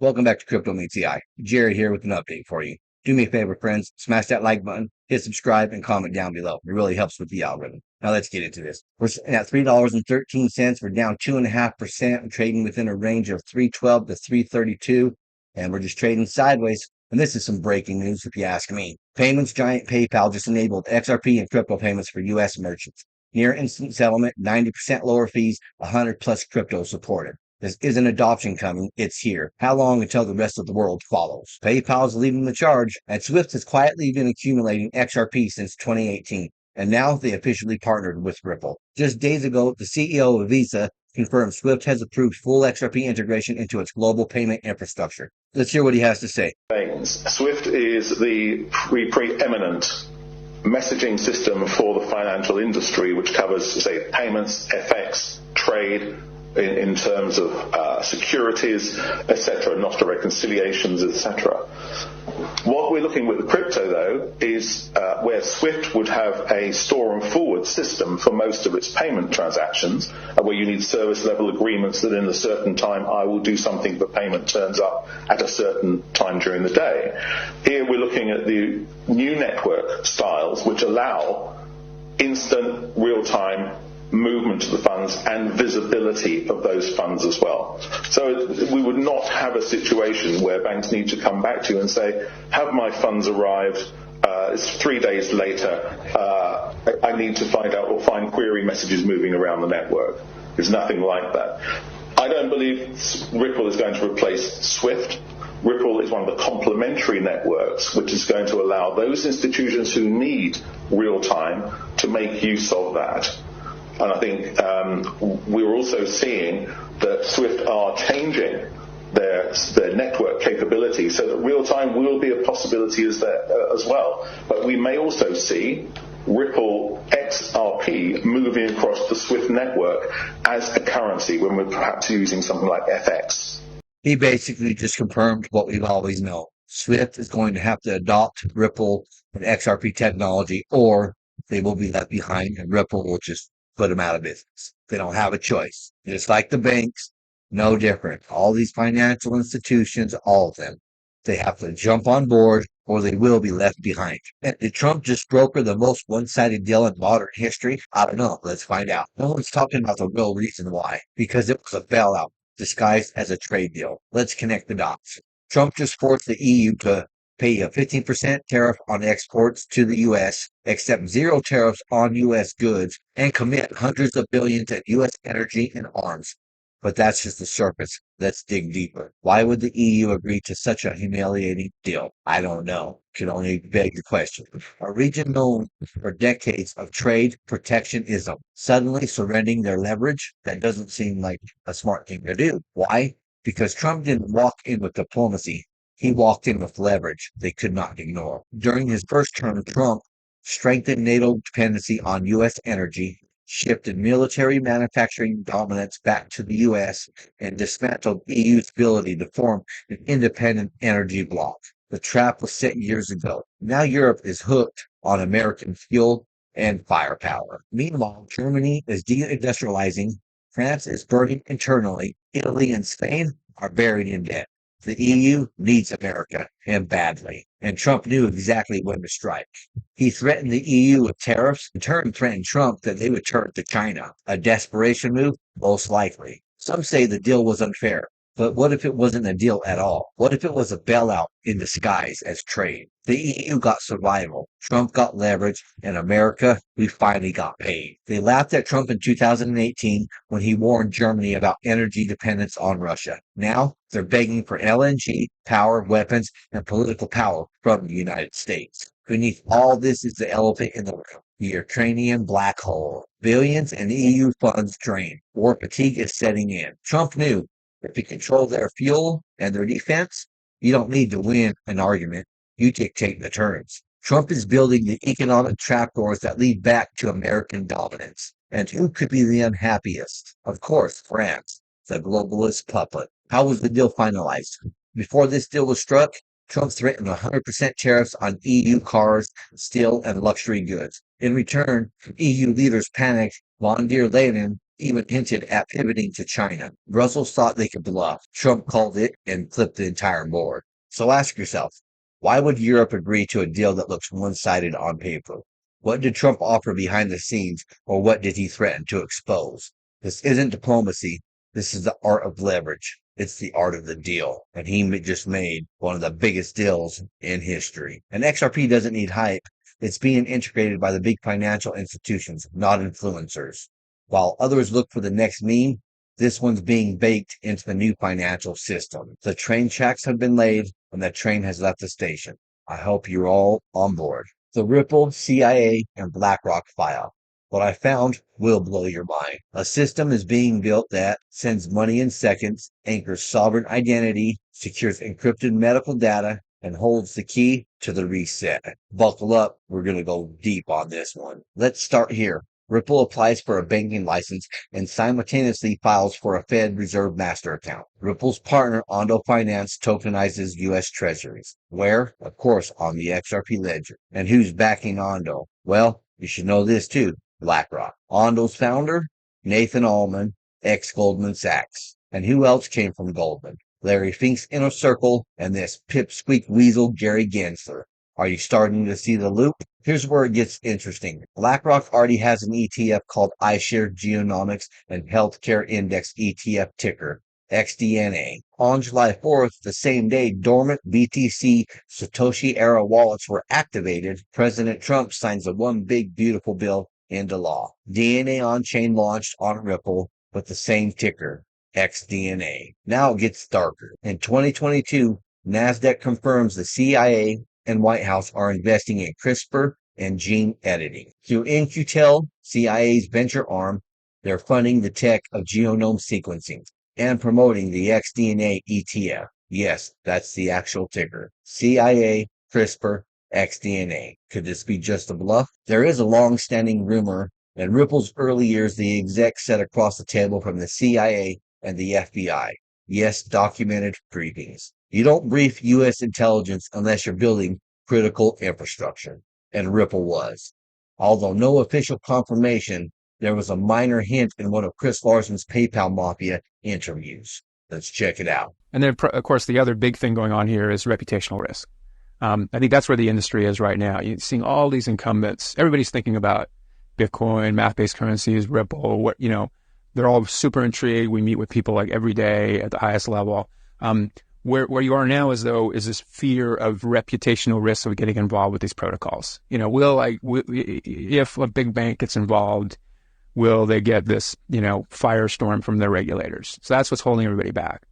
Welcome back to Crypto Meets AI. Jerry here with an update for you. Do me a favor, friends. Smash that like button, hit subscribe, and comment down below. It really helps with the algorithm. Now let's get into this. We're sitting at $3.13. We're down 2.5%. We're trading within a range of 312 to 332, and we're just trading sideways. And this is some breaking news, if you ask me. Payments giant PayPal just enabled XRP and crypto payments for U.S. merchants. Near instant settlement, 90% lower fees, 100 plus crypto supported. This isn't adoption coming, it's here. How long until the rest of the world follows? PayPal's leading the charge, and SWIFT has quietly been accumulating XRP since 2018, and now they officially partnered with Ripple. Just days ago, the CEO of Visa confirmed SWIFT has approved full XRP integration into its global payment infrastructure. Let's hear what he has to say. SWIFT is the preeminent messaging system for the financial industry, which covers, say, payments, FX, trade, in terms of securities, etc., Nostra reconciliations, etc. What we're looking with the crypto, though, is where SWIFT would have a store and forward system for most of its payment transactions, where you need service level agreements that in a certain time I will do something, but payment turns up at a certain time during the day. Here we're looking at the new network styles, which allow instant, real-time movement of the funds and visibility of those funds as well. So we would not have a situation where banks need to come back to you and say, have my funds arrived? It's 3 days later. I need to find out or find query messages moving around the network. There's nothing like that. I don't believe Ripple is going to replace SWIFT. Ripple is one of the complementary networks which is going to allow those institutions who need real time to make use of that. And I think we're also seeing that SWIFT are changing their network capability so that real-time will be a possibility as well. But we may also see Ripple XRP moving across the SWIFT network as a currency when we're perhaps using something like FX. He basically just confirmed what we've always known. SWIFT is going to have to adopt Ripple and XRP technology, or they will be left behind, and Ripple will just put them out of business. They don't have a choice. Just like the banks, no different. All these financial institutions, all of them, they have to jump on board or they will be left behind. And did Trump just broker the most one-sided deal in modern history? I don't know. Let's find out. No one's talking about the real reason why. Because it was a bailout disguised as a trade deal. Let's connect the dots. Trump just forced the EU to pay a 15% tariff on exports to the U.S., accept zero tariffs on U.S. goods, and commit hundreds of billions in U.S. energy and arms. But that's just the surface. Let's dig deeper. Why would the EU agree to such a humiliating deal? I don't know. Can only beg the question. A region known for decades of trade protectionism, suddenly surrendering their leverage? That doesn't seem like a smart thing to do. Why? Because Trump didn't walk in with diplomacy. He walked in with leverage they could not ignore. During his first term, Trump strengthened NATO dependency on U.S. energy, shifted military manufacturing dominance back to the U.S., and dismantled EU's ability to form an independent energy bloc. The trap was set years ago. Now Europe is hooked on American fuel and firepower. Meanwhile, Germany is deindustrializing, France is burning internally, Italy and Spain are buried in debt. The EU needs America, and badly. And Trump knew exactly when to strike. He threatened the EU with tariffs, in turn threatened Trump that they would turn to China. A desperation move? Most likely. Some say the deal was unfair. But what if it wasn't a deal at all? What if it was a bailout in disguise as trade? The EU got survival, Trump got leverage, and America, we finally got paid. They laughed at Trump in 2018 when he warned Germany about energy dependence on Russia. Now, they're begging for LNG, power, weapons, and political power from the United States. Beneath all this is the elephant in the room, the Ukrainian black hole. Billions in EU funds drained. War fatigue is setting in. Trump knew if you control their fuel and their defense, you don't need to win an argument. You dictate the terms. Trump is building the economic trapdoors that lead back to American dominance. And who could be the unhappiest? Of course, France, the globalist puppet. How was the deal finalized? Before this deal was struck, Trump threatened 100% tariffs on EU cars, steel, and luxury goods. In return, EU leaders panicked. Von der Leyen even hinted at pivoting to China. Brussels thought they could bluff. Trump called it and flipped the entire board. So ask yourself, why would Europe agree to a deal that looks one-sided on paper? What did Trump offer behind the scenes, or what did he threaten to expose? This isn't diplomacy. This is the art of leverage. It's the art of the deal. And he just made one of the biggest deals in history. And XRP doesn't need hype. It's being integrated by the big financial institutions, not influencers. While others look for the next meme, this one's being baked into the new financial system. The train tracks have been laid and the train has left the station. I hope you're all on board. The Ripple, CIA, and BlackRock file. What I found will blow your mind. A system is being built that sends money in seconds, anchors sovereign identity, secures encrypted medical data, and holds the key to the reset. Buckle up, we're going to go deep on this one. Let's start here. Ripple applies for a banking license and simultaneously files for a Fed Reserve master account. Ripple's partner, Ondo Finance, tokenizes U.S. Treasuries. Where? Of course, on the XRP ledger. And who's backing Ondo? Well, you should know this too. BlackRock. Ondo's founder, Nathan Allman, ex-Goldman Sachs. And who else came from Goldman? Larry Fink's inner circle and this pipsqueak weasel, Gary Gensler. Are you starting to see the loop? Here's where it gets interesting. BlackRock already has an ETF called iShares Genomics and Healthcare Index ETF ticker, XDNA. On July 4th, the same day dormant BTC Satoshi era wallets were activated, President Trump signs the One Big Beautiful Bill into law. DNA on-chain launched on Ripple with the same ticker, XDNA. Now it gets darker. In 2022, Nasdaq confirms the CIA and White House are investing in CRISPR and gene editing. Through In-Q-Tel, CIA's venture arm, they're funding the tech of genome sequencing and promoting the XDNA ETF. Yes, that's the actual ticker. CIA, CRISPR, XDNA. Could this be just a bluff? There is a long-standing rumor in Ripple's early years the execs sat across the table from the CIA and the FBI. Yes, documented briefings. You don't brief U.S. intelligence unless you're building critical infrastructure, and Ripple was. Although no official confirmation, there was a minor hint in one of Chris Larson's PayPal Mafia interviews. Let's check it out. And then, of course, the other big thing going on here is reputational risk. I think that's where the industry is right now. You're seeing all these incumbents. Everybody's thinking about Bitcoin, math-based currencies, Ripple. They're all super intrigued. We meet with people like every day at the highest level. Where you are now is this fear of reputational risk of getting involved with these protocols. If a big bank gets involved, will they get this, firestorm from their regulators? So that's what's holding everybody back.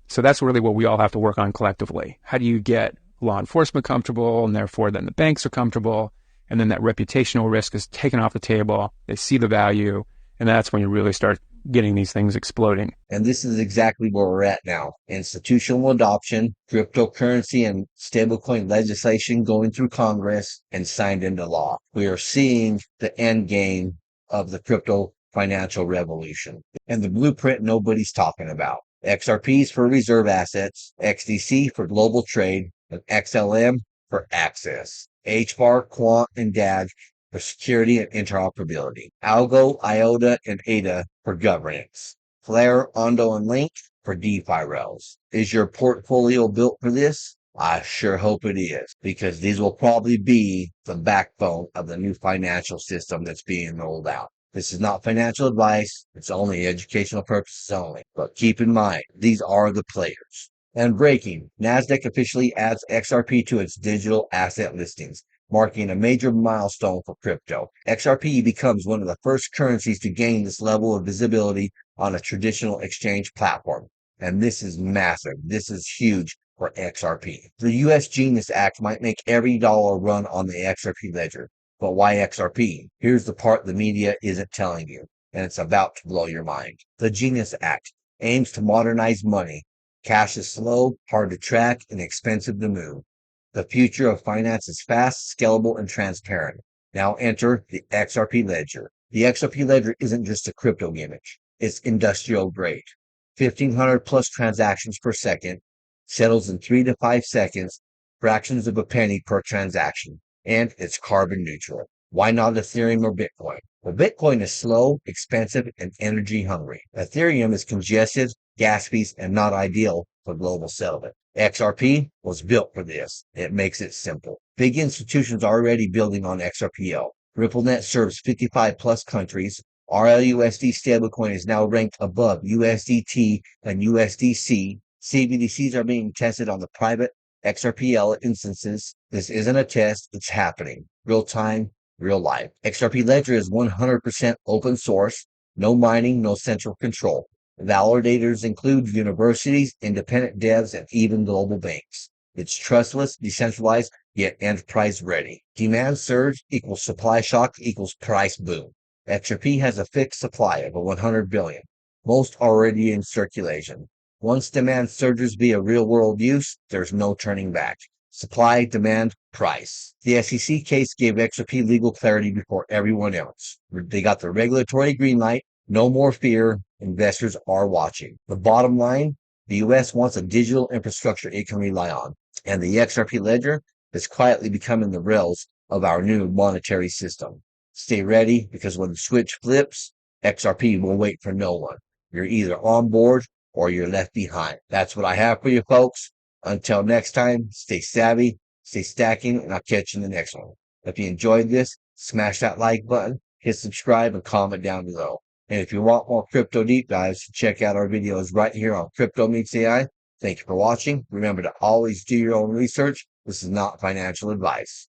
So that's really what we all have to work on collectively. How do you get law enforcement comfortable, and therefore then the banks are comfortable, and then that reputational risk is taken off the table. They see the value, and that's when you really start getting these things exploding. And this is exactly where we're at now. Institutional adoption, cryptocurrency and stablecoin legislation going through Congress and signed into law. We are seeing the end game of the crypto financial revolution. And the blueprint nobody's talking about. XRPs for reserve assets, XDC for global trade, and XLM for access. HBAR, Quant, and DAG for security and interoperability. Algo, IOTA, and ADA for governance. Flare, Ondo, and Link for DeFi rails. Is your portfolio built for this? I sure hope it is, because these will probably be the backbone of the new financial system that's being rolled out. This is not financial advice. It's only educational purposes only. But keep in mind, these are the players. And breaking, Nasdaq officially adds XRP to its digital asset listings, marking a major milestone for crypto. XRP becomes one of the first currencies to gain this level of visibility on a traditional exchange platform. And this is massive. This is huge for XRP. The U.S. Genius Act might make every dollar run on the XRP ledger. But why XRP? Here's the part the media isn't telling you, and it's about to blow your mind. The Genius Act aims to modernize money. Cash is slow, hard to track, and expensive to move. The future of finance is fast, scalable, and transparent. Now enter the XRP ledger. The XRP ledger isn't just a crypto gimmick. It's industrial grade. 1,500 plus transactions per second, settles in 3 to 5 seconds, fractions of a penny per transaction, and it's carbon neutral. Why not Ethereum or Bitcoin? Well, Bitcoin is slow, expensive, and energy hungry. Ethereum is congested, gas-fees, and not ideal for global settlement. XRP was built for this. It makes it simple. Big institutions are already building on XRPL. RippleNet serves 55 plus countries. RLUSD stablecoin is now ranked above USDT and USDC. CBDCs are being tested on the private XRPL instances. This isn't a test, it's happening. Real time, real life. XRP Ledger is 100% open source, no mining, no central control. Validators include universities, independent devs, and even global banks. It's trustless, decentralized, yet enterprise ready. Demand surge equals supply shock equals price boom. XRP has a fixed supply of 100 billion, most already in circulation. Once demand surges via real-world use, there's no turning back. Supply, demand, price. The SEC case gave XRP legal clarity before everyone else. They got the regulatory green light. No more fear. Investors are watching. The bottom line, the U.S. wants a digital infrastructure it can rely on. And the XRP ledger is quietly becoming the rails of our new monetary system. Stay ready, because when the switch flips, XRP will wait for no one. You're either on board or you're left behind. That's what I have for you folks. Until next time, stay savvy, stay stacking, and I'll catch you in the next one. If you enjoyed this, smash that like button, hit subscribe, and comment down below. And if you want more crypto deep dives, check out our videos right here on Crypto Meets AI. Thank you for watching. Remember to always do your own research. This is not financial advice.